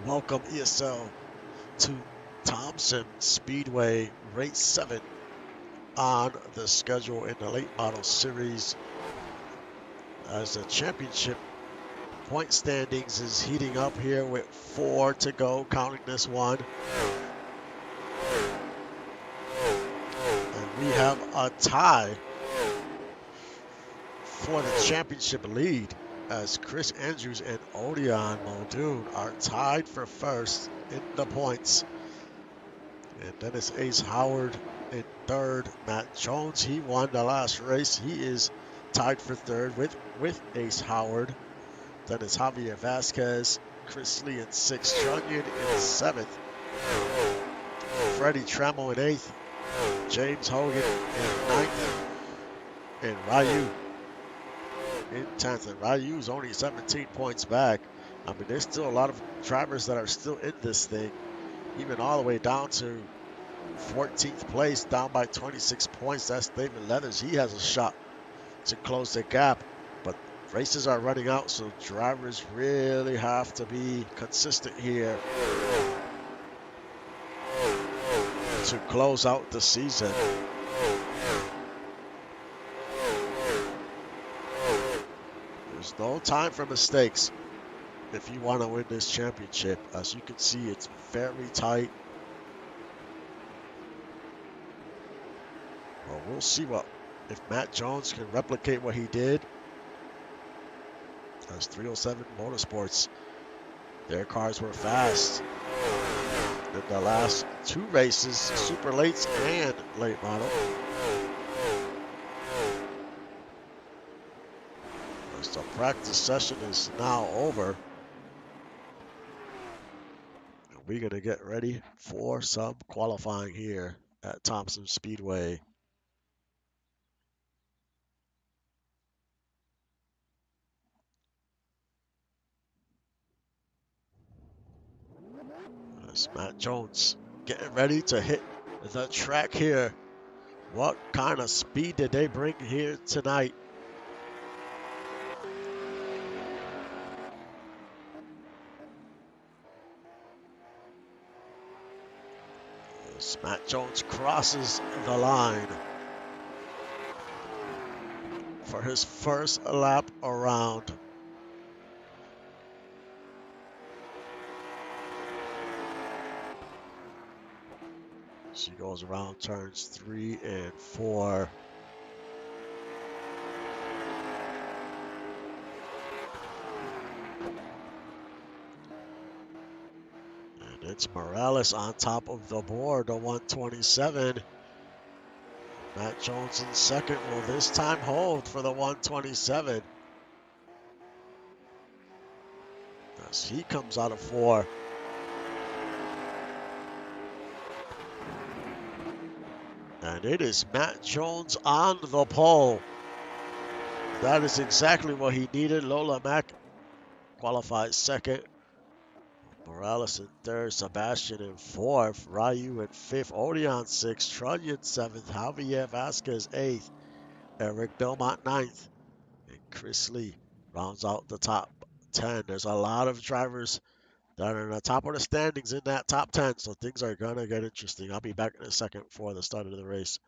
Welcome ESL to Thompson Speedway Race 7 on the schedule in the late model series as the championship point standings is heating up here with 4 to go, counting this one. And we have a tie for the championship lead as Chris Andrews and Odeon Muldoon are tied for first in the points. And then it's Ace Howard in third. Matt Jones, he won the last race. He is tied for third with Ace Howard. Then it's Javier Vasquez, Chris Lee in sixth, Trunnion in seventh, Freddie Trammell in eighth, James Hogan in ninth, and Ryu in 10th. And Ryu's only 17 points back. I mean, there's still a lot of drivers that are still in this thing, even all the way down to 14th place, down by 26 points. That's David Leathers. He has a shot to close the gap, but races are running out, so drivers really have to be consistent here to close out the season. There's no time for mistakes if you want to win this championship. As you can see, it's very tight. Well, we'll see if Matt Jones can replicate what he did. As 307 Motorsports, their cars were fast in the last 2 races, super lates and late model. As the practice session is now over, we're going to get ready for some qualifying here at Thompson Speedway. As Matt Jones getting ready to hit the track here. What kind of speed did they bring here tonight? As Matt Jones crosses the line for his first lap around. She goes around turns 3 and 4. And it's Morales on top of the board, the 127. Matt Jones in second will this time hold for the 127. As he comes out of 4. And it is Matt Jones on the pole. That is exactly what he needed. Lola Mack qualifies second. Morales in third. Sebastian in fourth. Ryu in fifth. Odeon sixth. Trunnion seventh. Javier Vasquez eighth. Eric Belmont ninth. And Chris Lee rounds out the top 10. There's a lot of drivers that are in the top of the standings in that top 10. So things are going to get interesting. I'll be back in a second for the start of the race.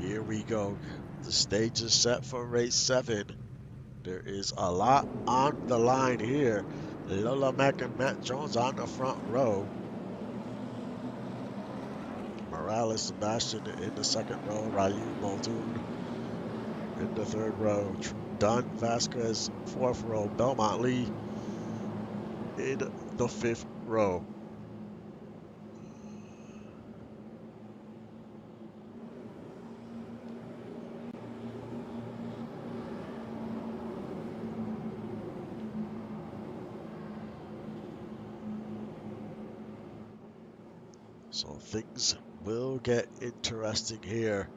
Here we go. The stage is set for race 7. There is a lot on the line here. Lola Mack and Matt Jones on the front row. Morales, Sebastian in the second row. Ryu Muldoon in the third row. Dunn, Vasquez, fourth row. Belmont Lee in the fifth row. So things will get interesting here.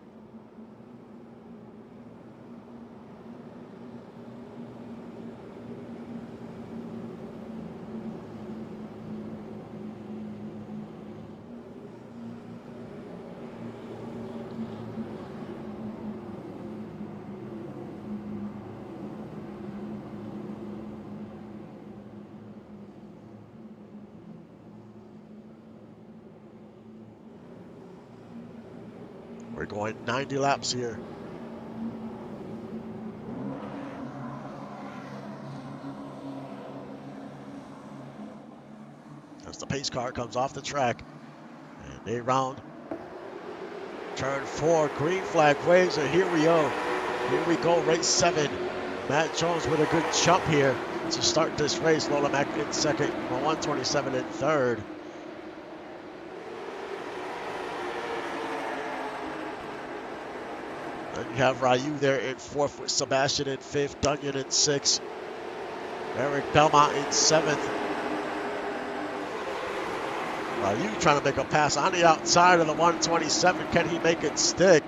We're going 90 laps here. As the pace car comes off the track, and they round turn 4, green flag waves, and here we go. Here we go, race 7. Matt Jones with a good jump here to start this race. Lola Mack in second, 127 in third. Then you have Ryu there in fourth with Sebastian in fifth, Dunyan in sixth, Eric Belmont in seventh. Ryu trying to make a pass on the outside of the 127. Can he make it stick?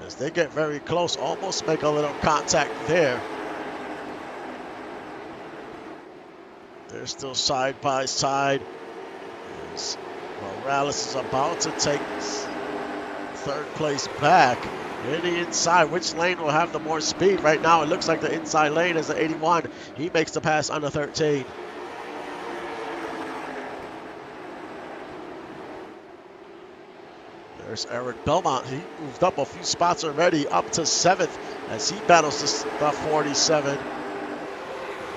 As they get very close, almost make a little contact there. They're still side by side. As Morales is about to take third place back. In the inside, which lane will have the more speed? Right now, it looks like the inside lane is the 81. He makes the pass on the 13. There's Eric Belmont. He moved up a few spots already, up to 7th as he battles the 47.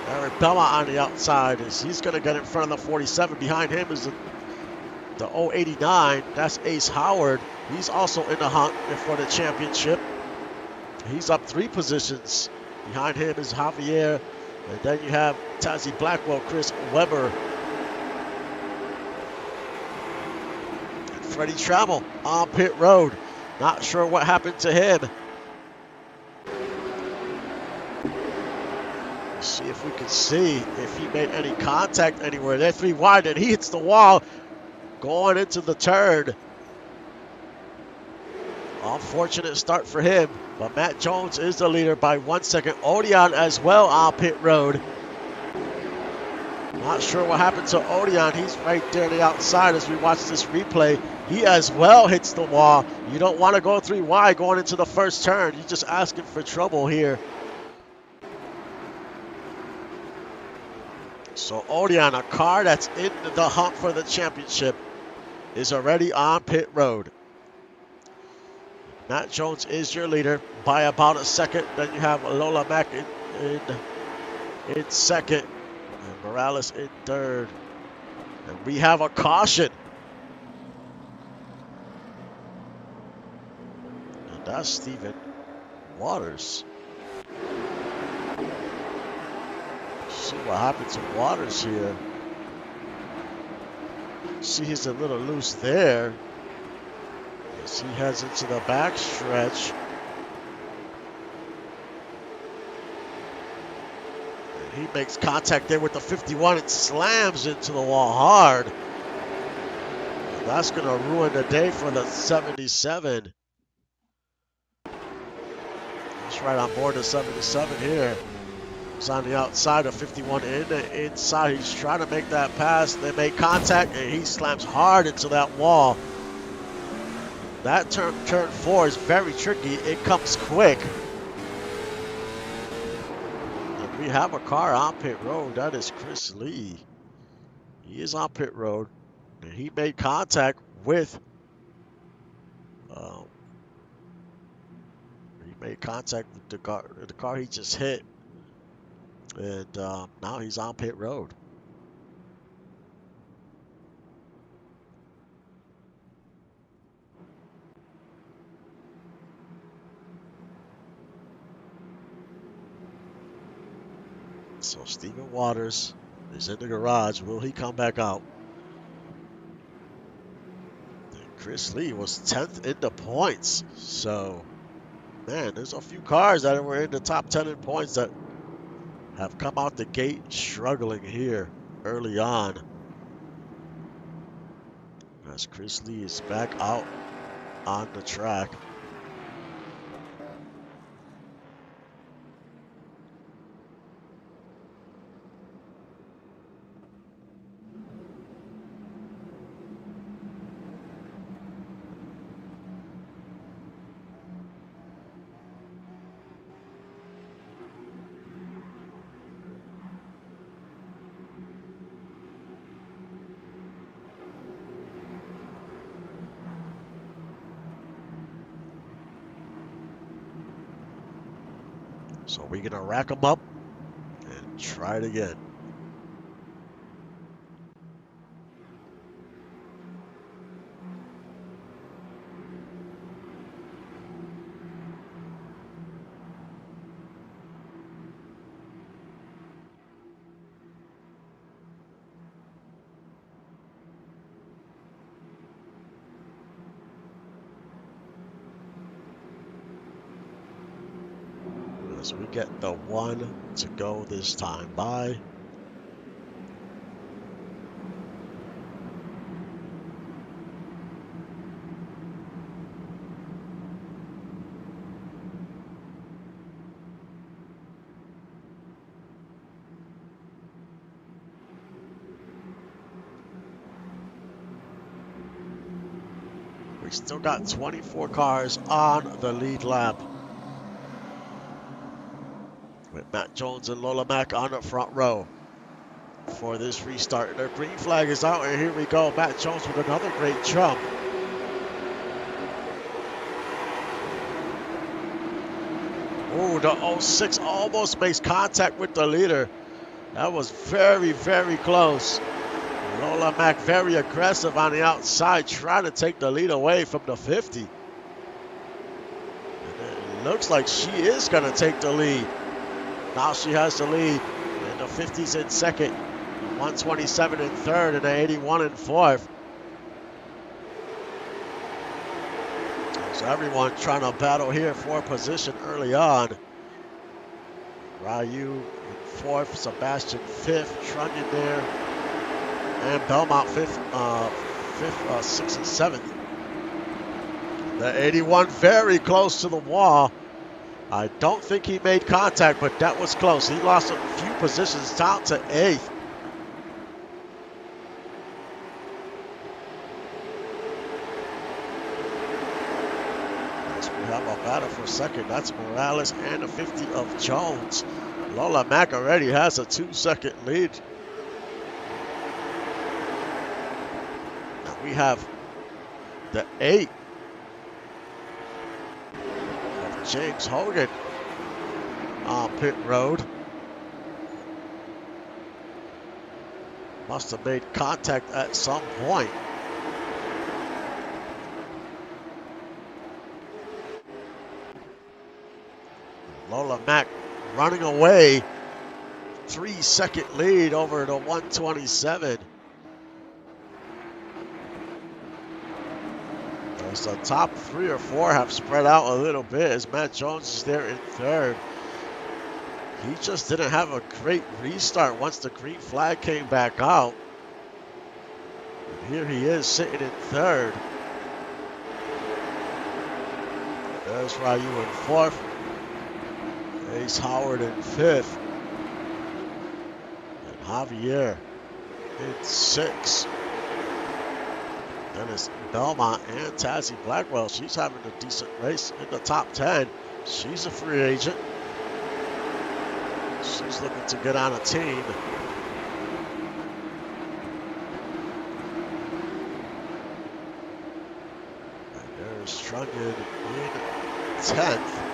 Eric Belmont on the outside as he's going to get in front of the 47. Behind him is the 089. That's Ace Howard. He's also in the hunt for the championship. He's up 3 positions. Behind him is Javier. And then you have Tazzy Blackwell, Chris Webber. And Freddie Trammell on pit road. Not sure what happened to him. Let's see if we can see if he made any contact anywhere. They're 3 wide and he hits the wall going into the turn. Unfortunate start for him, but Matt Jones is the leader by 1 second. Odeon as well on pit road. Not sure what happened to Odeon. He's right there on the outside as we watch this replay. He as well hits the wall. You don't want to go 3 wide going into the first turn. You're just asking for trouble here. So Odeon, a car that's in the hunt for the championship, is already on pit road. Matt Jones is your leader by about a second. Then you have Lola Mack in second. And Morales in third. And we have a caution. And that's Stephen Waters. See what happened to Waters here. See, he's a little loose there. As he heads into the back stretch. And he makes contact there with the 51 and slams into the wall hard. And that's going to ruin the day for the 77. He's right on board the 77 here. He's on the outside of 51 in the inside. He's trying to make that pass. They make contact and he slams hard into that wall. That turn 4 is very tricky. It comes quick. And we have a car on pit road. That is Chris Lee. He is on pit road. And he made contact with the car he just hit. And now he's on pit road. So Stephen Waters is in the garage. Will he come back out? And Chris Lee was 10th in the points. So, man, there's a few cars that were in the top 10 in points that have come out the gate struggling here early on. As Chris Lee is back out on the track. So we're gonna rack them up and try it again. As we get the one to go this time by. We still got 24 cars on the lead lap. With Matt Jones and Lola Mack on the front row for this restart. Their green flag is out, and here we go. Matt Jones with another great jump. Oh, the 06 almost makes contact with the leader. That was very, very close. Lola Mack very aggressive on the outside, trying to take the lead away from the 50. And it looks like she is going to take the lead. Now she has the lead, and the 50's in second, 127 in third, and the 81 in fourth. So everyone trying to battle here for position early on. Ryu in fourth, Sebastian fifth, Trunnion there, and Belmont fifth, sixth, and seventh. The 81 very close to the wall. I don't think he made contact, but that was close. He lost a few positions down to eighth. As we have a battle for second. That's Morales and the 50 of Jones. Lola Mack already has a 2-second lead. Now we have the 8. James Hogan on pit road. Must have made contact at some point. Lola Mack running away. 3-second lead over the 127. The top 3 or 4 have spread out a little bit as Matt Jones is there in third. He just didn't have a great restart once the green flag came back out. And here he is sitting in third. There's Ryu in fourth. Ace Howard in fifth. And Javier in sixth. Then it's Belmont and Tazzy Blackwell. She's having a decent race in the top 10. She's a free agent. She's looking to get on a team. And there's Trunnion in 10th.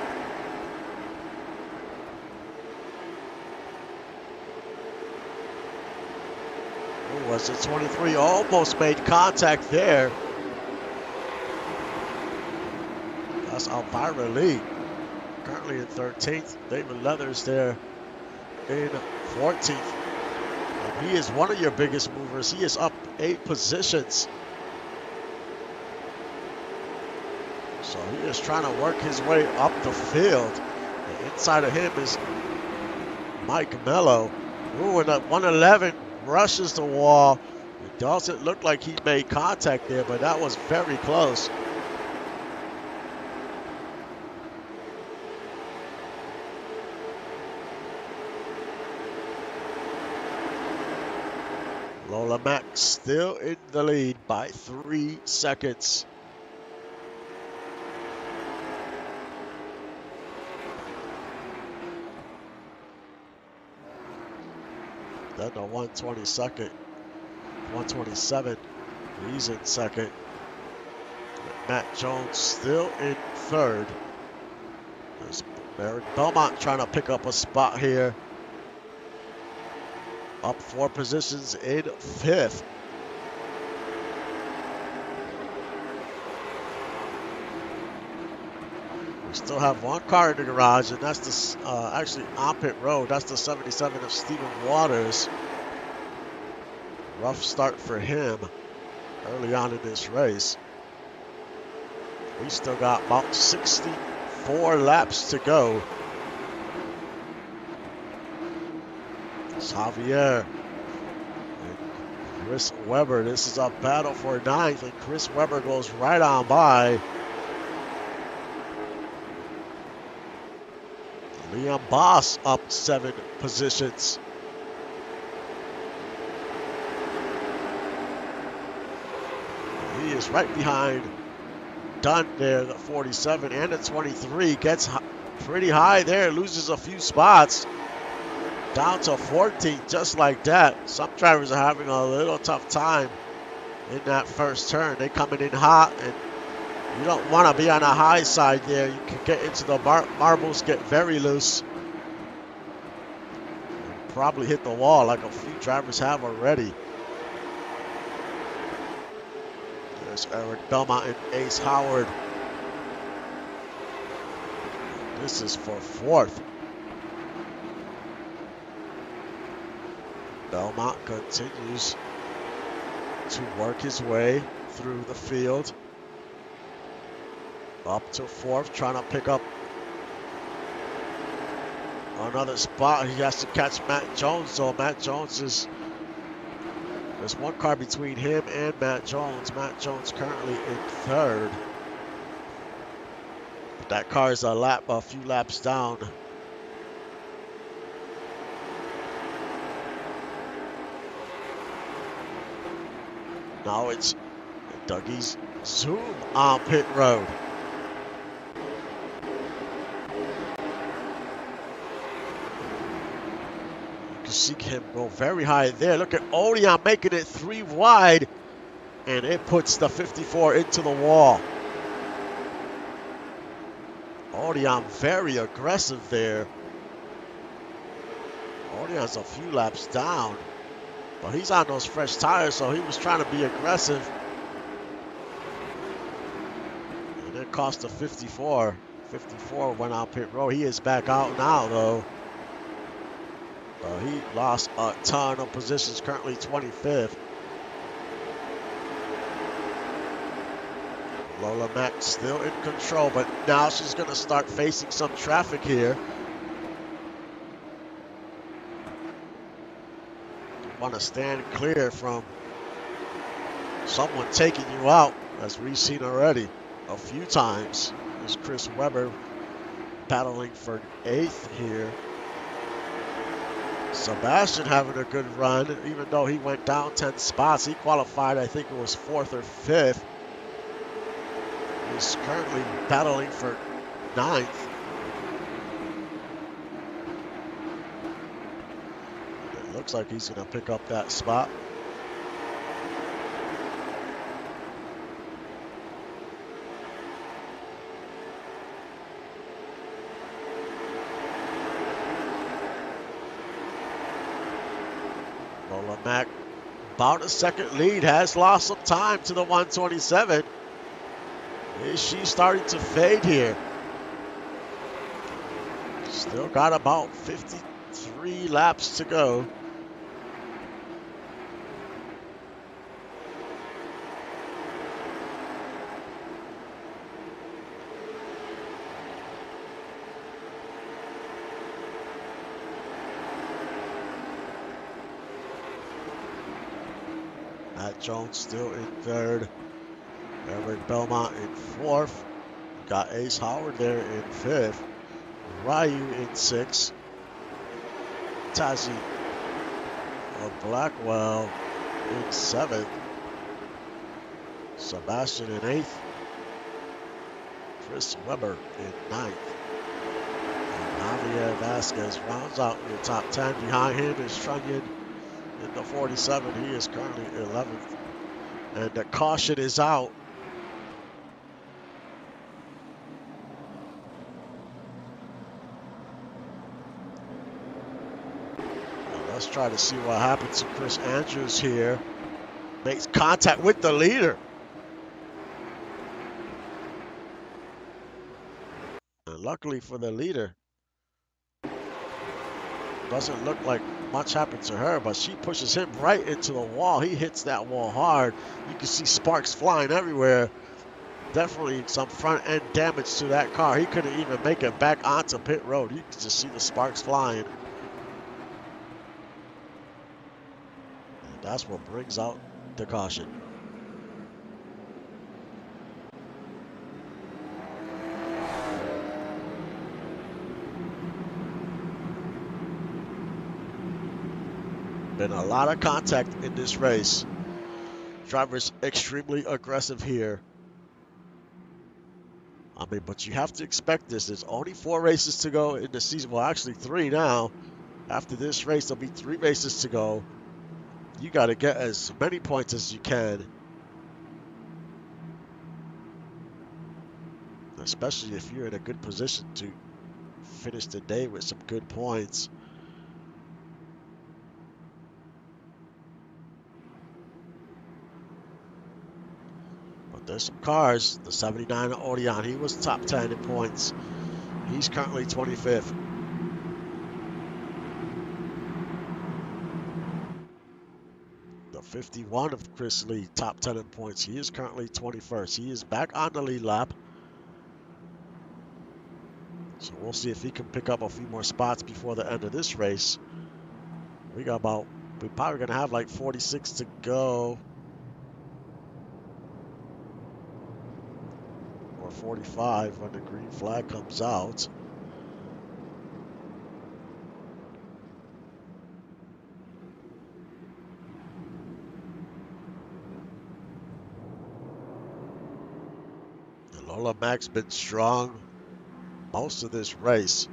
Was it 23? Almost made contact there. That's Elvira Lee, currently in 13th. David Leathers there in 14th. And he is one of your biggest movers. He is up 8 positions. So he is trying to work his way up the field. And inside of him is Mike Mello. Ooh, and that 111 rushes the wall. And Doesn't look like he made contact there, but that was very close. Lola Mack still in the lead by 3 seconds. Then the 122nd, 127, he's in second. Matt Jones still in third. There's Eric Belmont trying to pick up a spot here. Up 4 positions in 5th. We still have 1 car in the garage, and that's the actually on pit road. That's the 77 of Stephen Waters. Rough start for him early on in this race. We still got about 64 laps to go. It's Javier and Chris Webber. This is a battle for 9th, and Chris Webber goes right on by. Liam Boss up 7 positions. He is right behind Dunn there, the 47 and the 23. Gets pretty high there, loses a few spots. Down to 14, just like that. Some drivers are having a little tough time in that first turn. They're coming in hot, and you don't want to be on the high side there. You can get into the marbles, get very loose. And probably hit the wall like a few drivers have already. There's Eric Belmont and Ace Howard. This is for 4th. Belmont continues to work his way through the field. Up to 4th, trying to pick up another spot. He has to catch Matt Jones, so Matt Jones is... There's 1 car between him and Matt Jones. Matt Jones currently in 3rd. But that car is a few laps down. Now it's Dougie's Zoom on pit road. You can see him go very high there. Look at Odeon making it 3 wide, and it puts the 54 into the wall. Odeon very aggressive there. Odeon's a few laps down. But he's on those fresh tires, so he was trying to be aggressive. And it cost a 54. 54 went out pit road. He is back out now, though. He lost a ton of positions, currently 25th. Lola Mack still in control, but now she's going to start facing some traffic here. Want to stand clear from someone taking you out, as we've seen already a few times. There's Chris Webber battling for 8th here. Sebastian having a good run, even though he went down 10 spots. He qualified, I think it was 4th or 5th. He's currently battling for 9th. Looks like he's going to pick up that spot. Lola Mack, about a 2nd lead, has lost some time to the 127. Is she starting to fade here? Still got about 53 laps to go. Matt Jones still in third. Eric Belmont in fourth. Got Ace Howard there in fifth. Ryu in sixth. Tazi Blackwell in seventh. Sebastian in eighth. Chris Webber in ninth. And Javier Vasquez rounds out your top 10. Behind him is Trunyan in the 47. He is currently 11th. And the caution is out. Now let's try to see what happens to Chris Andrews here. Makes contact with the leader. And luckily for the leader, doesn't look like much happened to her, but she pushes him right into the wall. He hits that wall hard. You can see sparks flying everywhere. Definitely some front end damage to that car. He couldn't even make it back onto pit road. You can just see the sparks flying. And that's what brings out the caution. Been a lot of contact in this race. Drivers extremely aggressive here. I mean, but you have to expect this. There's only 4 races to go in the season. Well, actually 3 now. After this race, there'll be 3 races to go. You got to get as many points as you can. Especially if you're in a good position to finish the day with some good points. There's some cars. The 79 Odeon, he was top 10 in points. He's currently 25th. The 51 of Chris Lee, top 10 in points. He is currently 21st. He is back on the lead lap. So we'll see if he can pick up a few more spots before the end of this race. We're probably going to have like 46 to go. 45 when the green flag comes out. And Lola Mac's been strong most of this race.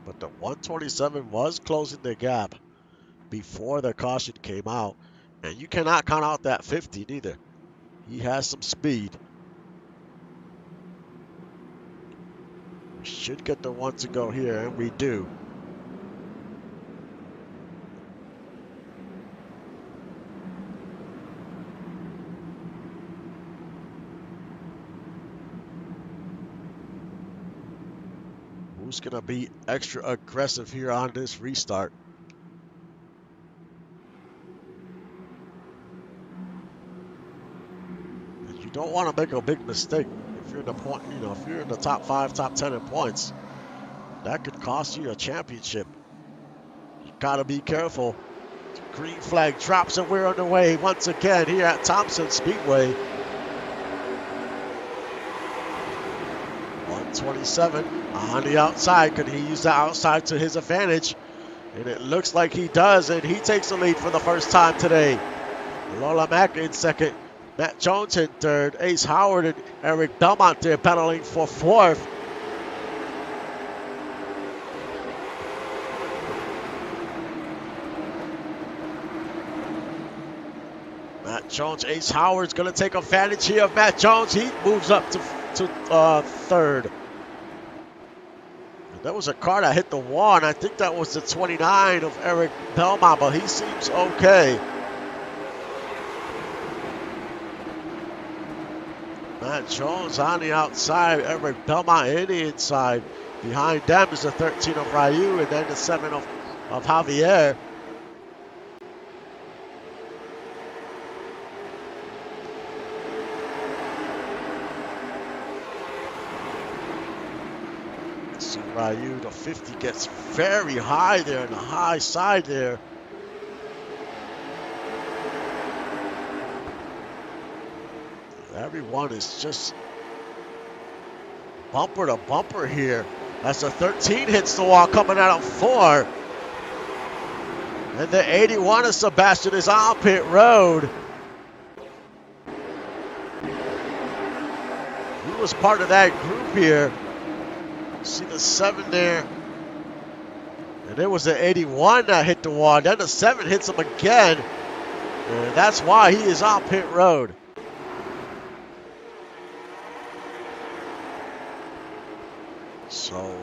But the 127 was closing the gap before the caution came out. And you cannot count out that 50 neither. He has some speed. We should get the 1 to go here, and we do. Who's going to be extra aggressive here on this restart? Don't want to make a big mistake if you're in the point, if you're in the top 5, top 10 in points. That could cost you a championship. You gotta be careful. Green flag drops and we're on the way once again here at Thompson Speedway. 127 on the outside. Could he use the outside to his advantage? And it looks like he does, and he takes the lead for the first time today. Lola Mac in second. Matt Jones in third. Ace Howard and Eric Belmont there battling for fourth. Matt Jones, Ace Howard's going to take advantage here of Matt Jones. He moves up to third. And that was a car that hit the wall, and I think that was the 29 of Eric Belmont, but he seems okay. Matt Jones on the outside, Eric Belmont in the inside. Behind them is the 13 of Ryu, and then the 7 of Javier. see Ryu, the 50 gets very high there on the high side there. Everyone is just bumper to bumper here. As the 13 hits the wall coming out of 4. And the 81 of Sebastian is on pit road. He was part of that group here. See the 7 there. And it was the 81 that hit the wall. Then the 7 hits him again. And that's why he is on pit road. So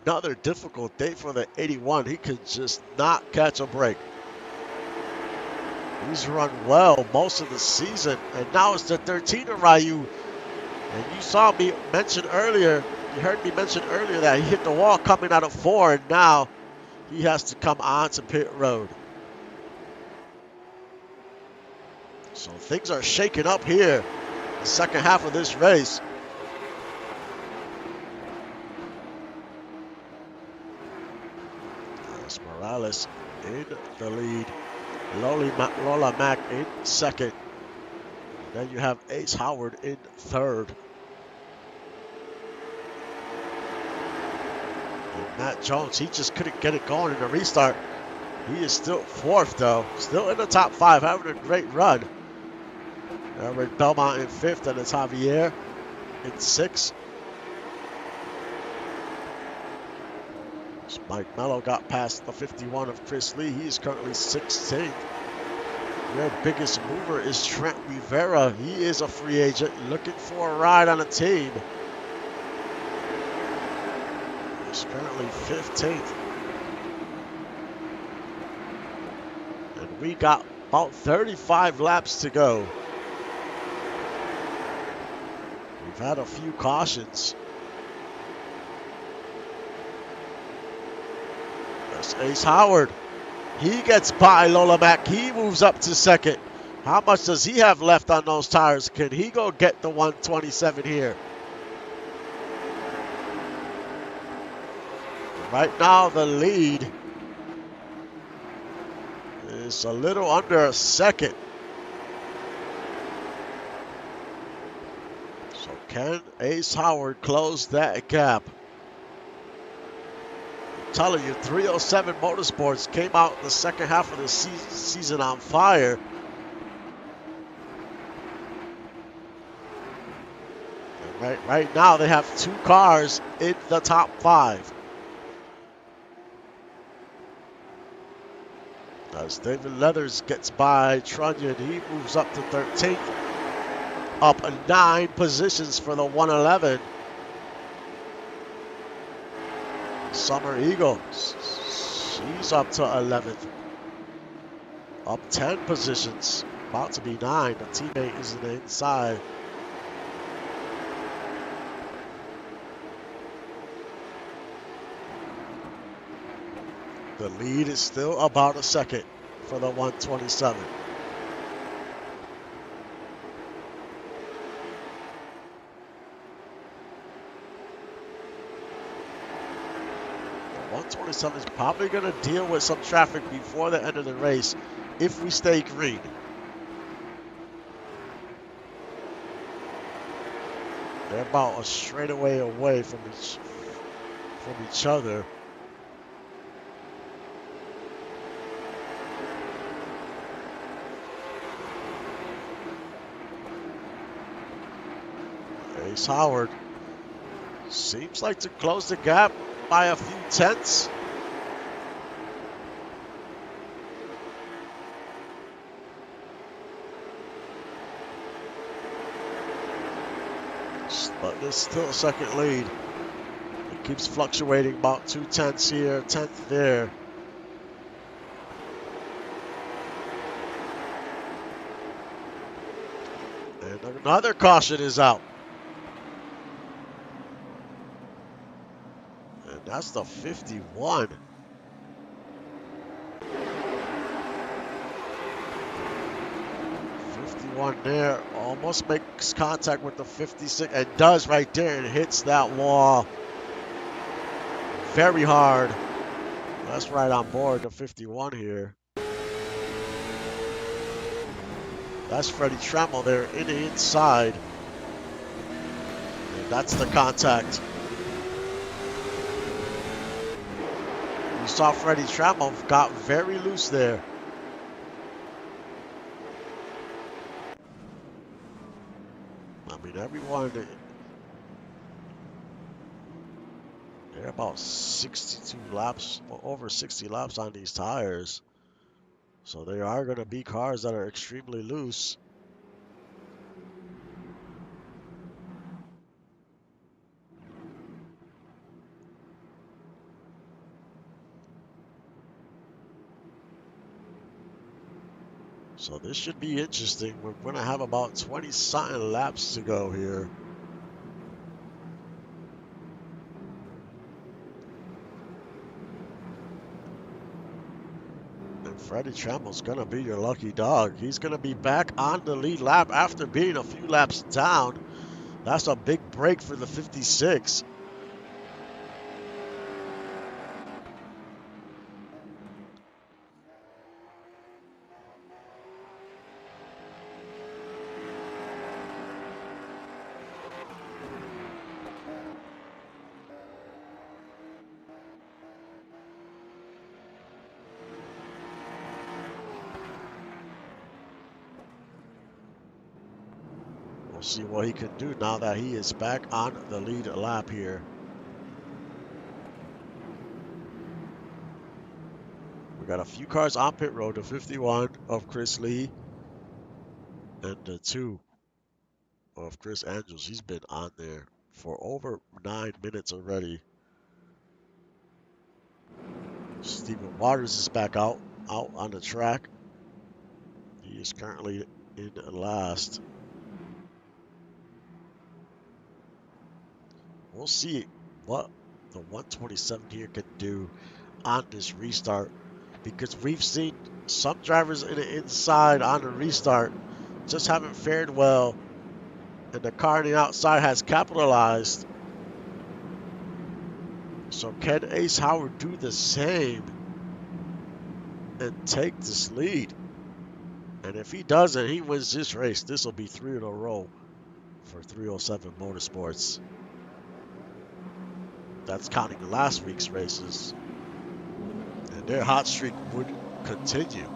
another difficult day for the 81. He could just not catch a break. He's run well most of the season. And now it's the 13 of Ryu. And you saw me mention earlier, you heard me mention earlier that he hit the wall coming out of 4. And now he has to come on to pit road. So things are shaking up here. The second half of this race. Morales in the lead. Lola Mack in second. Then you have Ace Howard in third. And Matt Jones, he just couldn't get it going in the restart. He is still fourth though. Still in the top 5, having a great run. With Belmont in fifth, and it's Javier in sixth. Mike Mello got past the 51 of Chris Lee. He is currently 16th. Their biggest mover is Trent Rivera. He is a free agent looking for a ride on a team. He's currently 15th. And we got about 35 laps to go. We've had a few cautions. Ace Howard, he gets by Lola Mack. He moves up to second. How much does he have left on those tires? Can he go get the 127 here? Right now the lead is a little under a second. So can Ace Howard close that gap? Telling you, 307 Motorsports came out in the second half of the season on fire. And right now they have 2 cars in the top 5. As David Leathers gets by Trunnion, he moves up to 13th, up 9 positions for the 111. Summer Eagle, she's up to 11th. Up 10 positions, about to be 9. The teammate is in the inside. The lead is still about a second for the 127. 127 is probably going to deal with some traffic before the end of the race if we stay green. They're about a straightaway away from each other. Ace Howard seems like to close the gap by a few tenths. But there's still a second lead. It keeps fluctuating about 2 tenths here, 10th there. And another caution is out. And that's the 51. One there, almost makes contact with the 56 and does right there and hits that wall. very hard. That's right on board the 51 here. That's Freddie Trammell there in the inside. And that's the contact. You saw Freddie Trammell got very loose there. I mean, everyone, they're about 62 laps, over 60 laps on these tires. So there are going to be cars that are extremely loose. So this should be interesting. We're going to have about 20-something laps to go here. And Freddie Trammell's going to be your lucky dog. He's going to be back on the lead lap after being a few laps down. That's a big break for the 56. See what he can do now that he is back on the lead lap here. We got a few cars on pit road, the 51 of Chris Lee and the 2 of Chris Andrews. He's been on there for over 9 minutes already. Stephen Waters is back out on the track. He is currently in last. We'll see what the 127 here can do on this restart, because we've seen some drivers in the inside on the restart just haven't fared well, and the car on the outside has capitalized. So can Ace Howard do the same and take this lead? And if he doesn't, he wins this race. This will be 3 in a row for 307 Motorsports. That's counting last week's races. And their hot streak would continue.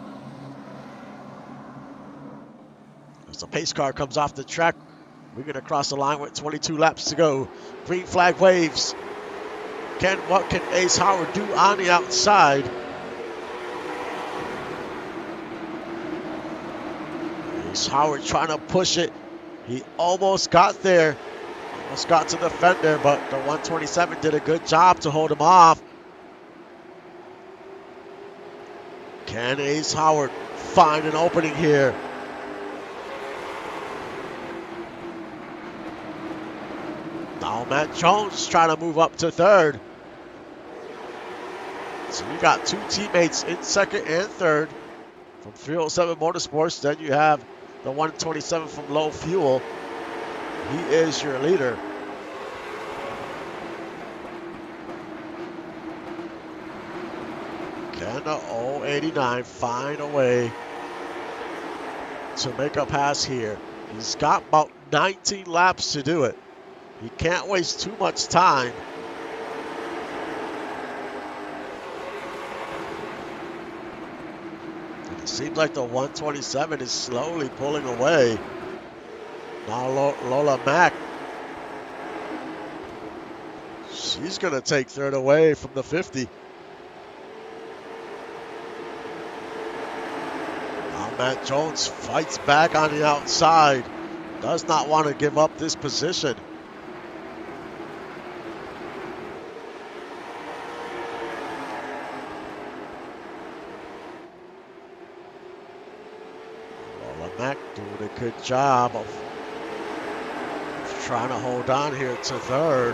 As the pace car comes off the track, we're going to cross the line with 22 laps to go. Green flag waves. What can Ace Howard do on the outside? Ace Howard trying to push it. He almost got there. Almost got to the fender, but the 127 did a good job to hold him off. Can Ace Howard find an opening here? Now Matt Jones trying to move up to third. So you got 2 teammates in second and third from 307 Motorsports. Then you have the 127 from Low Fuel. He is your leader. Can the 089 find a way to make a pass here? He's got about 19 laps to do it. He can't waste too much time. And it seems like the 127 is slowly pulling away. Now Lola Mack, she's going to take third away from the 50. Now Matt Jones fights back on the outside. Does not want to give up this position. Lola Mack doing a good job of trying to hold on here to third.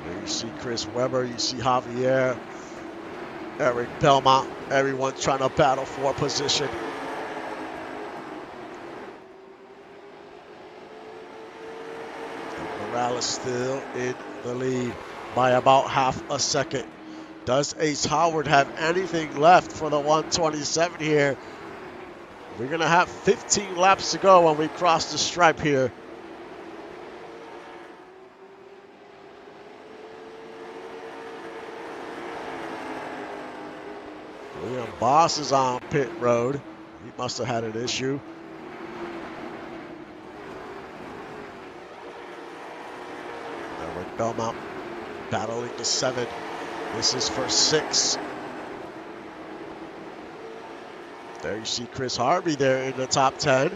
There you see Chris Webber, you see Javier, Eric Belmont, everyone trying to battle for position. And Morales still in the lead. by about half a second. Does Ace Howard have anything left for the 127 here? We're going to have 15 laps to go when we cross the stripe here. William Boss is on pit road. He must have had an issue. Edward Belmont battling the 7. This is for 6. There you see Chris Harvey there in the top 10.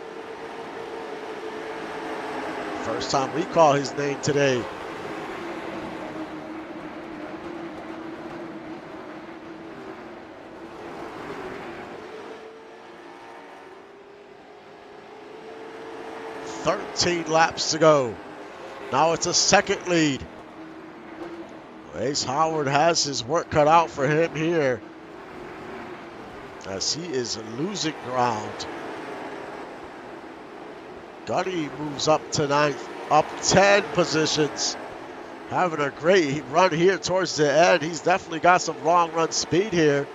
First time we call his name today. "13 laps to go. Now it's a second lead. Ace Howard has his work cut out for him here, as he is losing ground. Gunny moves up to 9th, up 10 positions. Having a great run here towards the end. He's definitely got some long run speed here.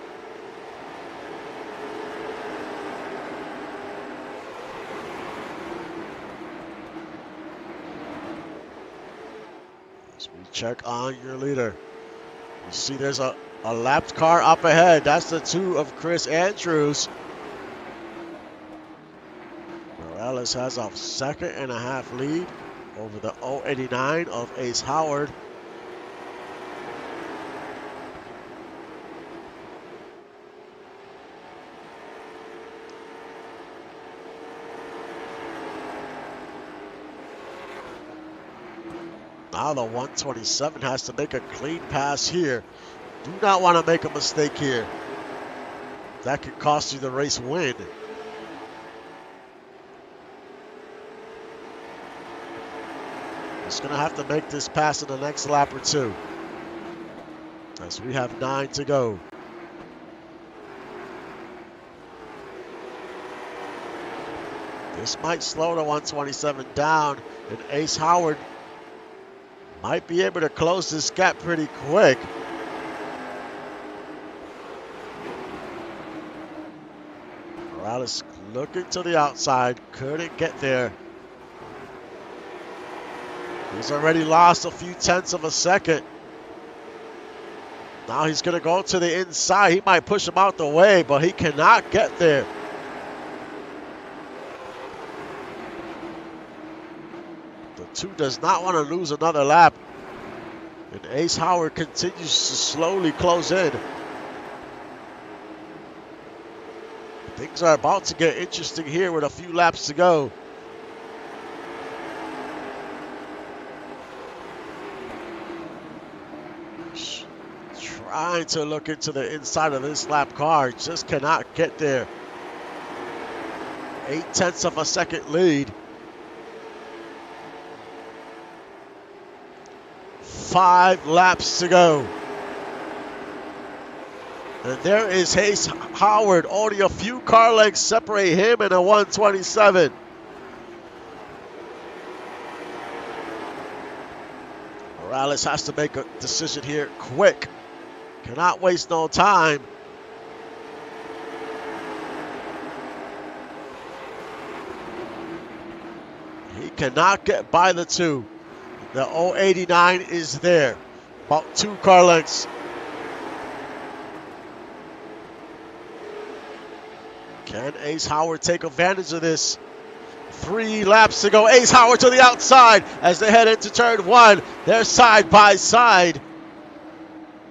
As we check on your leader, you see there's a lapped car up ahead. That's the 2 of Chris Andrews. Morales has a 2.5-second lead over the 089 of Ace Howard. Now the 127 has to make a clean pass here. Do not want to make a mistake here. That could cost you the race win. Just going to have to make this pass in the next lap or 2, as we have 9 to go. This might slow the 127 down, and Ace Howard might be able to close this gap pretty quick. Morales looking to the outside, couldn't get there. He's already lost a few tenths of a second. Now he's going to go to the inside. He might push him out the way, but he cannot get there. The 2 does not want to lose another lap. And Ace Howard continues to slowly close in. Things are about to get interesting here with a few laps to go. Trying to look into the inside of this lap car, just cannot get there. 0.8 of a second lead. 5 laps to go. And there is Ace Howard. Only a few car lengths separate him and a 127. Morales has to make a decision here quick. Cannot waste no time. He cannot get by the 2. The 089 is there. About 2 car lengths. Can Ace Howard take advantage of this? 3 laps to go. Ace Howard to the outside as they head into turn 1. They're side by side.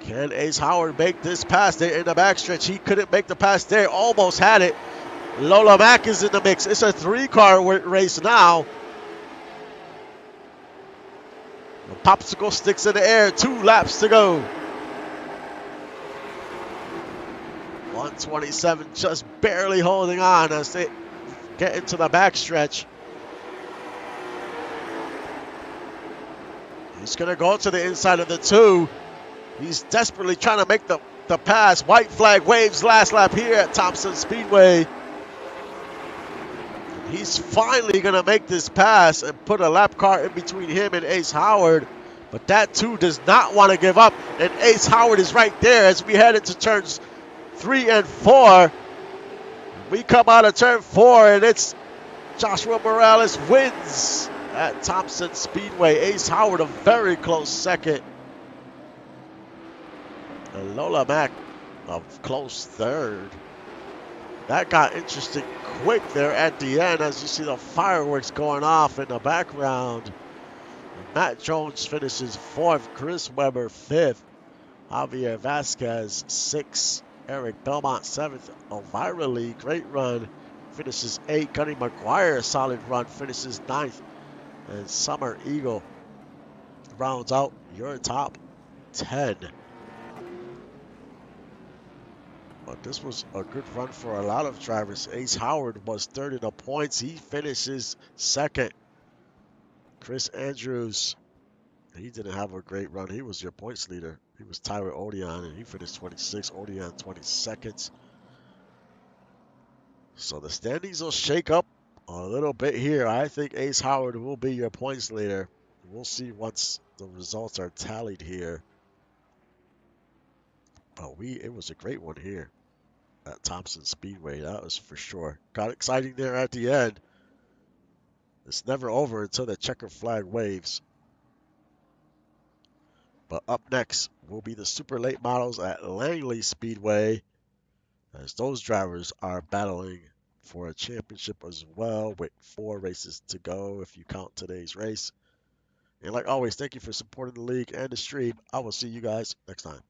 Can Ace Howard make this pass? They're in the backstretch. He couldn't make the pass there. Almost had it. Lola Mack is in the mix. It's a 3-car race now. The popsicle sticks in the air. 2 laps to go. 127 just barely holding on as they get into the backstretch. He's going to go to the inside of the 2. He's desperately trying to make the pass. White flag waves last lap here at Thompson Speedway. He's finally going to make this pass and put a lap car in between him and Ace Howard. But that too does not want to give up. And Ace Howard is right there as we head into turns 3 and 4. We come out of turn 4 and it's Joshua Morales wins at Thompson Speedway. Ace Howard a very close second. And Lola Mack a close third. That got interesting quick there at the end as you see the fireworks going off in the background. Matt Jones finishes 4th, Chris Webber 5th, Javier Vasquez 6th, Eric Belmont 7th, Elvira Lee, great run, finishes 8th, Gunny McGuire, solid run, finishes 9th, and Summer Eagle rounds out your top 10. But this was a good run for a lot of drivers. Ace Howard was 3rd in the points. He finishes 2nd. Chris Andrews, he didn't have a great run. He was your points leader. He was tied with Odion, and he finished 26th. Odion 22nd. So the standings will shake up a little bit here. I think Ace Howard will be your points leader. We'll see once the results are tallied here. But it was a great one here at Thompson Speedway. That was for sure. Got exciting there at the end. It's never over until the checker flag waves. But up next will be the super late models at Langley Speedway, as those drivers are battling for a championship as well with 4 races to go if you count today's race. And like always, thank you for supporting the league and the stream. I will see you guys next time.